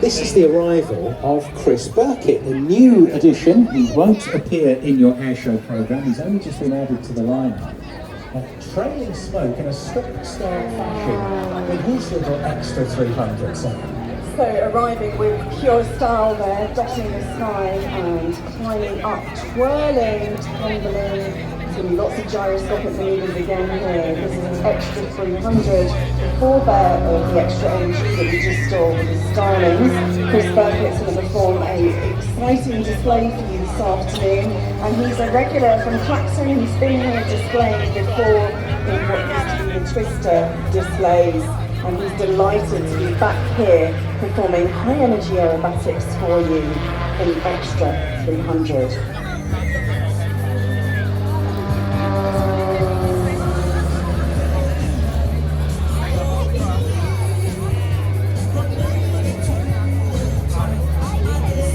This is the arrival of Chris Burkett, the new addition. He won't appear in your airshow programme, he's only just been added to the lineup. Trailing smoke in a stop-start fashion with his little extra 300 seconds. So arriving with pure style there, dotting the sky and climbing up, twirling, tumbling. Lots of gyroscopic maneuvers again here. This is an extra 300, the forebear of the extra NG that we just saw with the stylings. Chris Burkett's going to perform an exciting display for you this afternoon, and he's a regular from Clacton. He's been here displaying before in what used to be the Twister displays, and he's delighted to be back here performing high energy aerobatics for you in extra 300.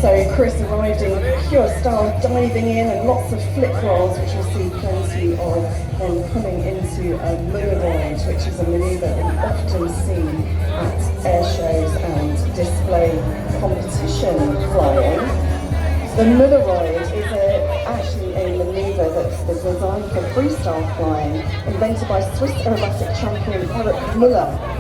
So Chris arrived in pure style, diving in, and lots of flip rolls, which you'll see plenty of, then coming into a Murroid, which is a manoeuvre that we often see at air shows and display competition flying. The Murroid is actually a manoeuvre that's designed for freestyle flying, invented by Swiss aerobatic champion Eric Muller.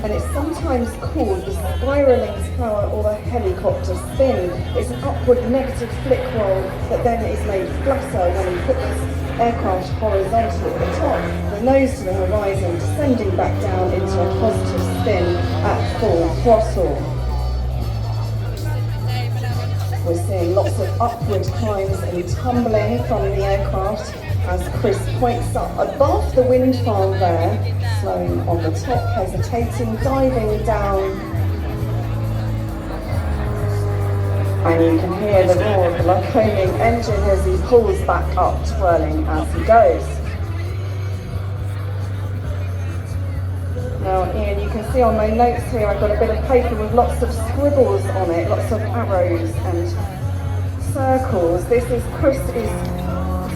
And it's sometimes called the spiralling tower or the helicopter spin. It's an upward negative flick roll that then is made flatter when we put this aircraft horizontal at the top, the nose to the horizon, descending back down into a positive spin at full throttle. We're seeing lots of upward climbs and tumbling from the aircraft as Chris points up above the wind farm there, slowing on the top, hesitating, diving down. And you can hear the roar of the Lycoming engine as he pulls back up, twirling as he goes. Now Ian, you can see on my notes here I've got a bit of paper with lots of scribbles on it, lots of arrows and circles. This is Chris's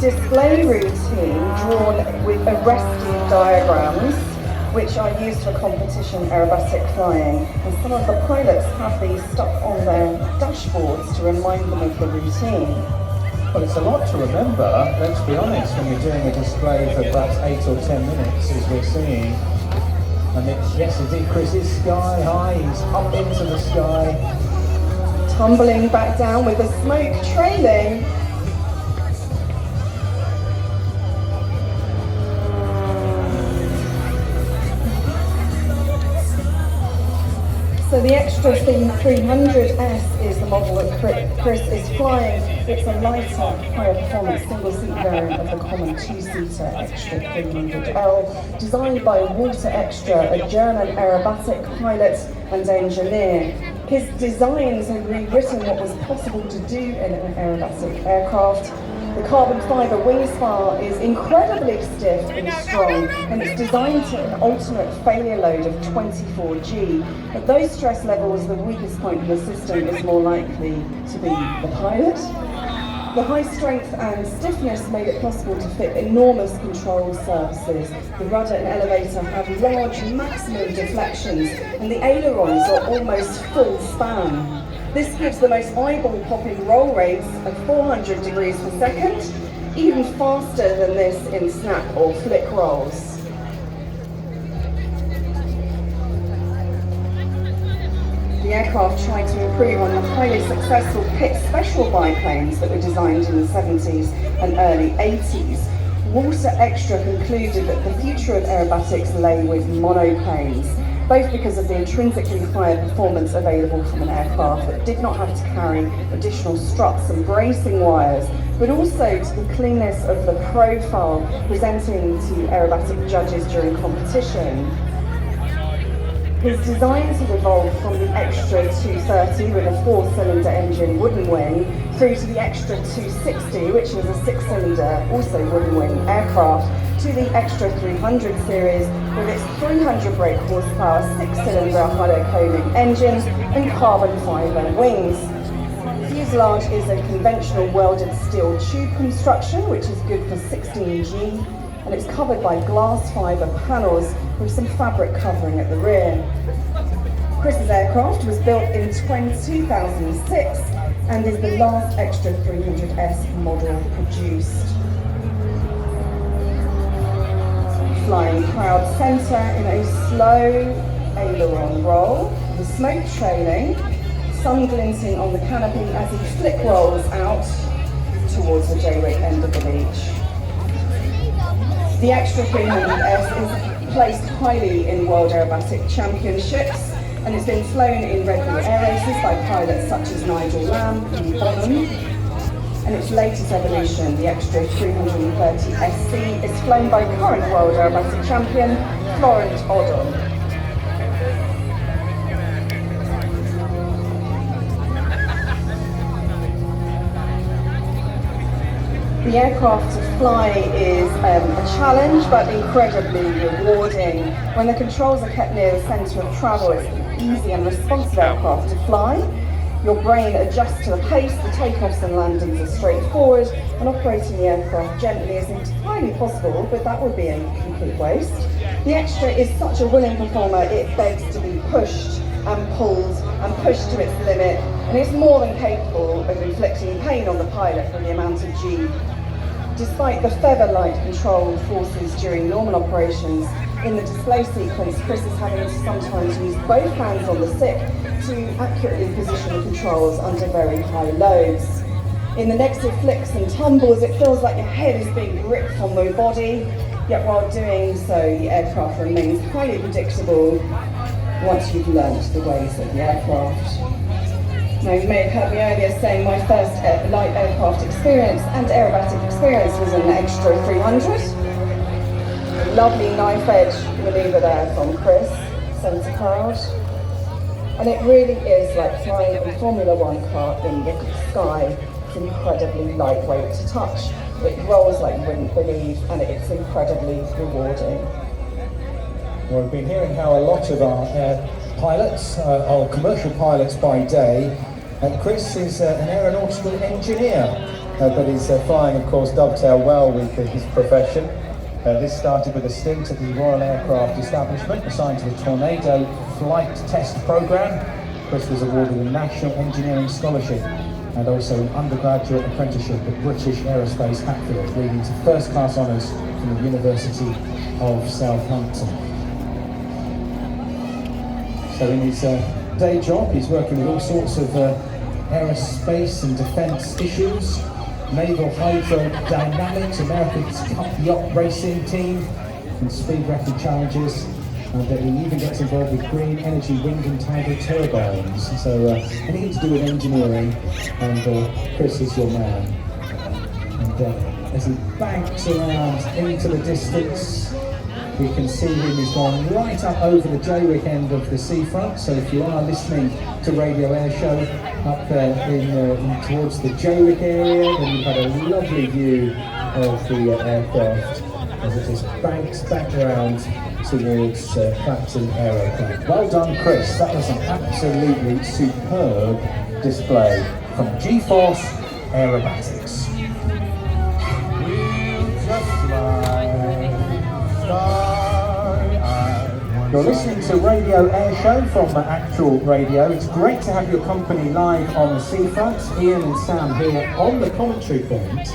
display routine drawn with arresting diagrams, which are used for competition aerobatic flying. And some of the pilots have these stuck on their dashboards to remind them of the routine. Well, it's a lot to remember, let's be honest, when you're doing a display for perhaps 8 or 10 minutes, as we're seeing. And it's, yes indeed, Chris is sky high, he's up into the sky. Tumbling back down with the smoke trailing. So the extra 300S is the model that Chris is flying. It's a lighter, higher performance single-seat variant of the common two-seater Extra 300L, designed by Walter Extra, a German aerobatic pilot and engineer. His designs have rewritten what was possible to do in an aerobatic aircraft. The carbon fibre wing spar is incredibly stiff and strong, and it's designed to an ultimate failure load of 24G. At those stress levels, the weakest point in the system is more likely to be the pilot. The high strength and stiffness made it possible to fit enormous control surfaces. The rudder and elevator have large maximum deflections, and the ailerons are almost full span. This gives the most eyeball-popping roll rates of 400 degrees per second, even faster than this in snap or flick rolls. The aircraft tried to improve on the highly successful Pitt special biplanes that were designed in the 70s and early 80s. Walter Extra concluded that the future of aerobatics lay with monoplanes, both because of the intrinsically higher performance available from an aircraft that did not have to carry additional struts and bracing wires, but also to the cleanness of the profile presenting to aerobatic judges during competition. His designs have evolved from the Extra 230 with a 4-cylinder engine wooden wing through to the Extra 260, which was a 6-cylinder, also wooden wing aircraft, to the Extra 300 series with its 300 brake horsepower, 6-cylinder Lycoming engines and carbon fibre wings. The fuselage is a conventional welded steel tube construction, which is good for 16G, and it's covered by glass fibre panels with some fabric covering at the rear. Chris's aircraft was built in 2006 and is the last Extra 300S model produced. Flying proud centre in a slow aileron roll, the smoke trailing, sun glinting on the canopy as he flick rolls out towards the J-wing end of the beach. The Extra 300S is placed highly in World Aerobatic Championships and it's been flown in regular air races by pilots such as Nigel Lamb and Bonham. And its latest evolution, the Extra 330 SC, is flown by current World Aerobatic Champion Florent Odom. The aircraft to fly is a challenge, but incredibly rewarding. When the controls are kept near the centre of travel, it's an easy and responsive aircraft to fly. Your brain adjusts to the pace, the takeoffs and landings are straightforward, and operating the aircraft gently is entirely possible, but that would be a complete waste. The Extra is such a willing performer, it begs to be pushed and pulled and pushed to its limit, and it's more than capable of inflicting pain on the pilot for the amount of G. Despite the feather-light control forces during normal operations, in the display sequence, Chris is having to sometimes use both hands on the stick to accurately position the controls under very high loads. In the negative flicks and tumbles, it feels like your head is being gripped from the body, yet while doing so, the aircraft remains highly predictable once you've learnt the ways of the aircraft. Now, you may have heard me earlier saying my first light aircraft experience and aerobatic experience was an Extra 300. Lovely knife edge manoeuvre there from Chris, centre proud. And it really is like flying a Formula One car in the sky. It's incredibly lightweight to touch. It rolls like you wouldn't believe, and it's incredibly rewarding. Well, we've been hearing how a lot of our pilots are commercial pilots by day. Chris is an aeronautical engineer, but he's flying, of course, dovetail well with his profession. This started with a stint at the Royal Aircraft Establishment, assigned to the Tornado Flight Test Programme. Chris was awarded a National Engineering Scholarship and also an undergraduate apprenticeship at British Aerospace Hatfield, leading to first-class honours from the University of Southampton. So in his day job, he's working with all sorts of aerospace and defence issues, naval hydrodynamics, America's Cup yacht racing team, and speed record challenges. And he even gets involved with green energy wind and tidal turbines. So anything to do with engineering, and Chris is your man. And as he banks around into the distance, we can see him, he's gone right up over the J-Wick end of the seafront. So if you are listening to Radio Airshow up there in towards the J-Wick area, then you've had a lovely view of the aircraft as it just banks back around towards Clacton Aeroclub. Well done, Chris. That was an absolutely superb display from G-Force Aerobatics. You're listening to Radio Airshow from Actual Radio. It's great to have your company live on the seafront. Ian and Sam here on the commentary point.